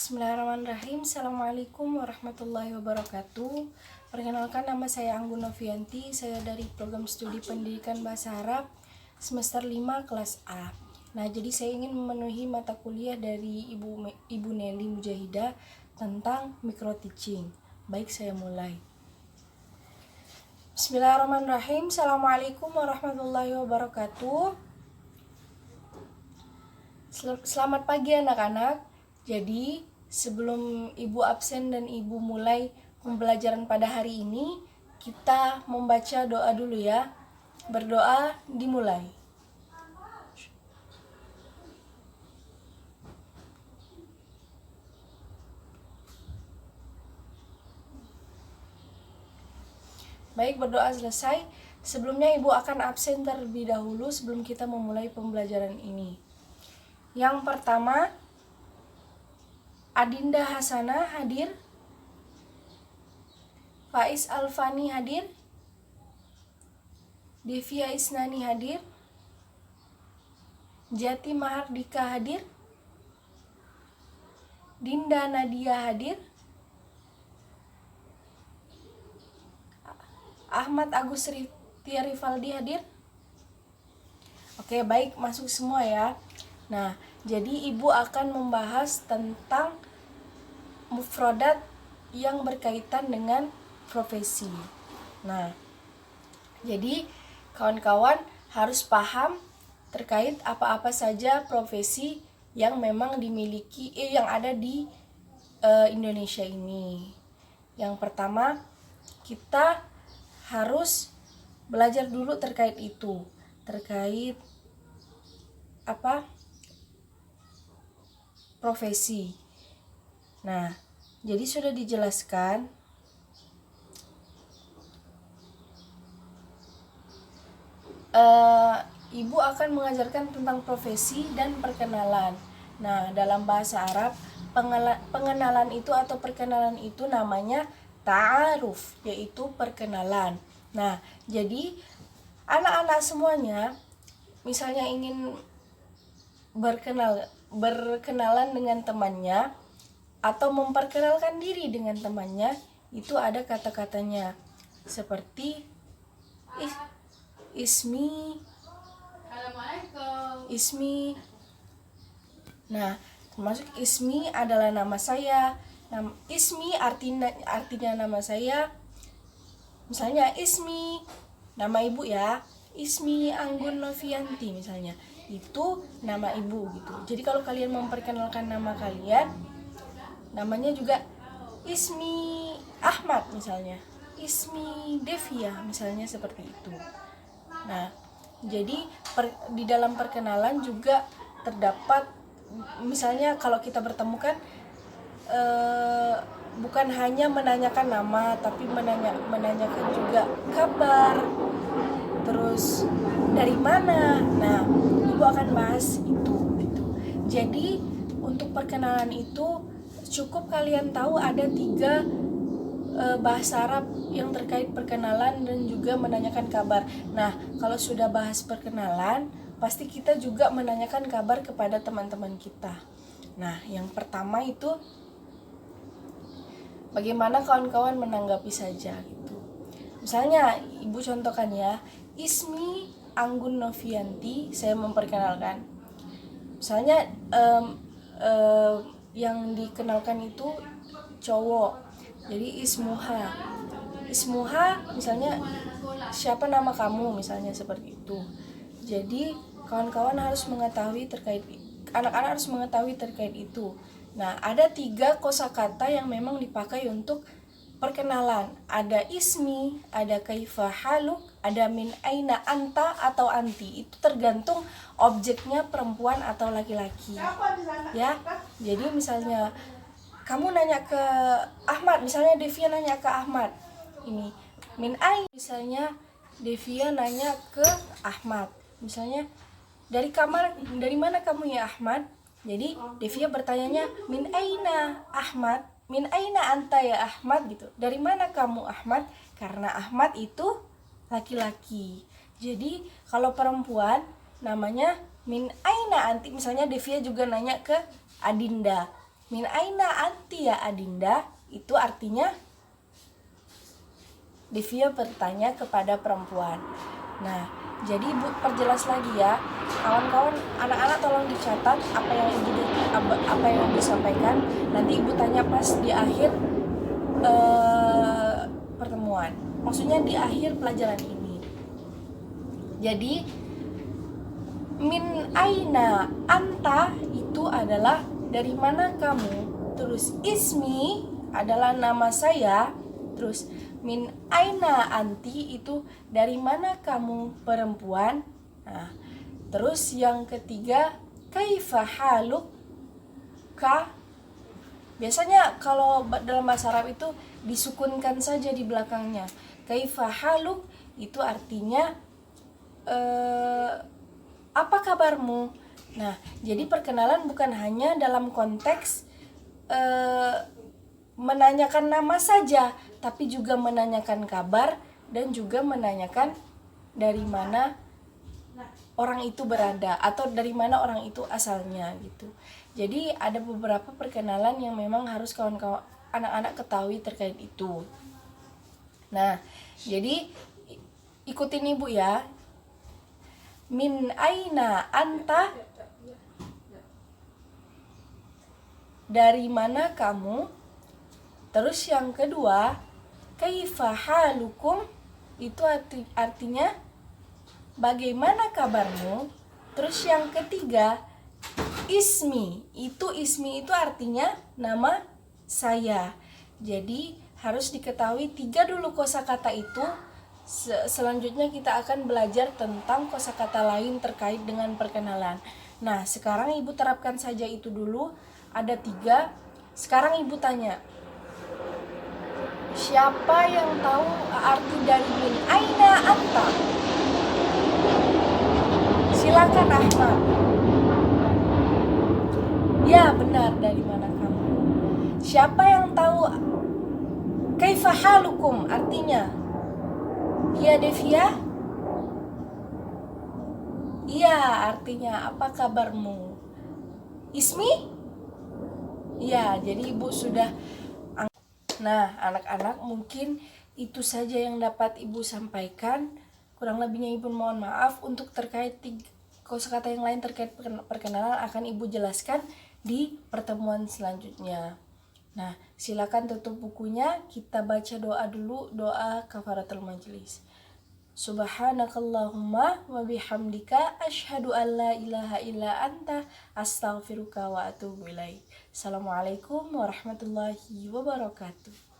Bismillahirrahmanirrahim. Assalamualaikum warahmatullahi wabarakatuh. Perkenalkan, nama saya Anggun Novianti. Saya dari program studi pendidikan bahasa Arab semester 5 kelas A. Nah, jadi saya ingin memenuhi mata kuliah dari Ibu Nelly Mujahidah tentang micro teaching. Baik, saya mulai. Bismillahirrahmanirrahim. Assalamualaikum warahmatullahi wabarakatuh. Selamat pagi anak-anak. Jadi, sebelum Ibu absen dan Ibu mulai pembelajaran pada hari ini, kita membaca doa dulu ya. Berdoa dimulai. Baik, berdoa selesai. Sebelumnya Ibu akan absen terlebih dahulu sebelum kita memulai pembelajaran ini. Yang pertama, Adinda Hasanah hadir. Faiz Alfani hadir. Devia Isnani hadir. Jati Mahardika hadir. Dinda Nadia hadir. Ahmad Agus Tia Rivaldi hadir. Oke, baik, masuk semua ya. Nah, jadi Ibu akan membahas tentang mufradat yang berkaitan dengan profesi. Nah, jadi kawan-kawan harus paham terkait apa-apa saja profesi yang memang dimiliki yang ada di Indonesia ini. Yang pertama, kita harus belajar dulu terkait itu, terkait profesi. Nah, jadi sudah dijelaskan Ibu akan mengajarkan tentang profesi dan perkenalan. Nah, dalam bahasa Arab, pengenalan itu atau perkenalan itu namanya ta'aruf, yaitu perkenalan. Nah, jadi anak-anak semuanya misalnya ingin berkenalan dengan temannya atau memperkenalkan diri dengan temannya, itu ada kata-katanya seperti ismi. Assalamualaikum. Ismi. Nah, termasuk ismi adalah nama saya. Ismi artinya nama saya. Misalnya ismi, nama ibu ya. Ismi Anggun Novianti misalnya. Itu nama ibu gitu. Jadi kalau kalian memperkenalkan nama kalian, namanya juga Ismi Ahmad misalnya, Ismi Devia misalnya, seperti itu. Nah, jadi di dalam perkenalan juga terdapat, misalnya kalau kita bertemu kan bukan hanya menanyakan nama, tapi menanyakan juga kabar, terus dari mana. Nah, Ibu akan bahas itu gitu. Jadi untuk perkenalan itu cukup kalian tahu ada 3 bahasa Arab yang terkait perkenalan dan juga menanyakan kabar. Nah, kalau sudah bahas perkenalan, pasti kita juga menanyakan kabar kepada teman-teman kita. Nah, yang pertama itu bagaimana kawan-kawan menanggapi saja gitu. Misalnya Ibu contohkan ya, Ismi Anggun Novianti, saya memperkenalkan. Misalnya yang dikenalkan itu cowok, jadi Ismuha misalnya, siapa nama kamu misalnya, seperti itu. Jadi kawan-kawan harus mengetahui anak-anak harus mengetahui terkait itu. Nah, ada 3 kosakata yang memang dipakai untuk perkenalan. Ada ismi, ada kaifa haluk, ada min aina anta atau anti. Itu tergantung objeknya perempuan atau laki-laki. Ya. Jadi misalnya kamu nanya ke Ahmad, misalnya Devia nanya ke Ahmad. Ini min aina, misalnya Devia nanya ke Ahmad. Misalnya dari mana kamu ya Ahmad? Jadi Devia bertanyanya min aina Ahmad, min aina anta ya Ahmad gitu. Dari mana kamu Ahmad? Karena Ahmad itu laki-laki. Jadi kalau perempuan namanya min aina anti. Misalnya Devia juga nanya ke Adinda. Min aina anti ya Adinda itu artinya Devia bertanya kepada perempuan. Nah, jadi Ibu perjelas lagi ya, kawan-kawan, anak-anak tolong dicatat apa yang Ibu sampaikan. Nanti Ibu tanya pas di akhir pertemuan. Maksudnya di akhir pelajaran ini. Jadi min aina anta itu adalah dari mana kamu. Terus ismi adalah nama saya. Terus min aina anti itu dari mana kamu perempuan. Nah, terus yang ketiga kaifa haluk ka. Biasanya kalau dalam bahasa Arab itu disukunkan saja di belakangnya. Kaifa haluk itu artinya apa kabarmu? Nah, jadi perkenalan bukan hanya dalam konteks menanyakan nama saja, tapi juga menanyakan kabar dan juga menanyakan dari mana orang itu berada atau dari mana orang itu asalnya gitu. Jadi ada beberapa perkenalan yang memang harus kawan-kawan anak-anak ketahui terkait itu. Nah, jadi ikutin Ibu ya. Min aina anta, dari mana kamu. Terus yang kedua kaifa halukum itu artinya bagaimana kabarmu. Terus yang ketiga ismi itu artinya nama saya. Jadi harus diketahui 3 dulu kosakata itu. Selanjutnya kita akan belajar tentang kosakata lain terkait dengan perkenalan. Nah, sekarang Ibu terapkan saja itu dulu. Ada 3. Sekarang Ibu tanya, siapa yang tahu arti dari min aina anta? Silakan Ahmad. Ya, benar, dari mana kamu. Siapa yang tahu kaifa halukum artinya? Iya Devia? Iya, artinya apa kabarmu? Ismi? Iya, jadi Ibu sudah. Nah, anak-anak, mungkin itu saja yang dapat Ibu sampaikan. Kurang lebihnya Ibu mohon maaf. Untuk terkait kosakata yang lain terkait perkenalan akan Ibu jelaskan di pertemuan selanjutnya. Nah, silakan tutup bukunya. Kita baca doa dulu, doa kafaratul majlis. Subhanakallahumma wa bihamdika asyhadu an la ilaha illa anta astaghfiruka wa atubu ilaik. Assalamualaikum warahmatullahi wabarakatuh.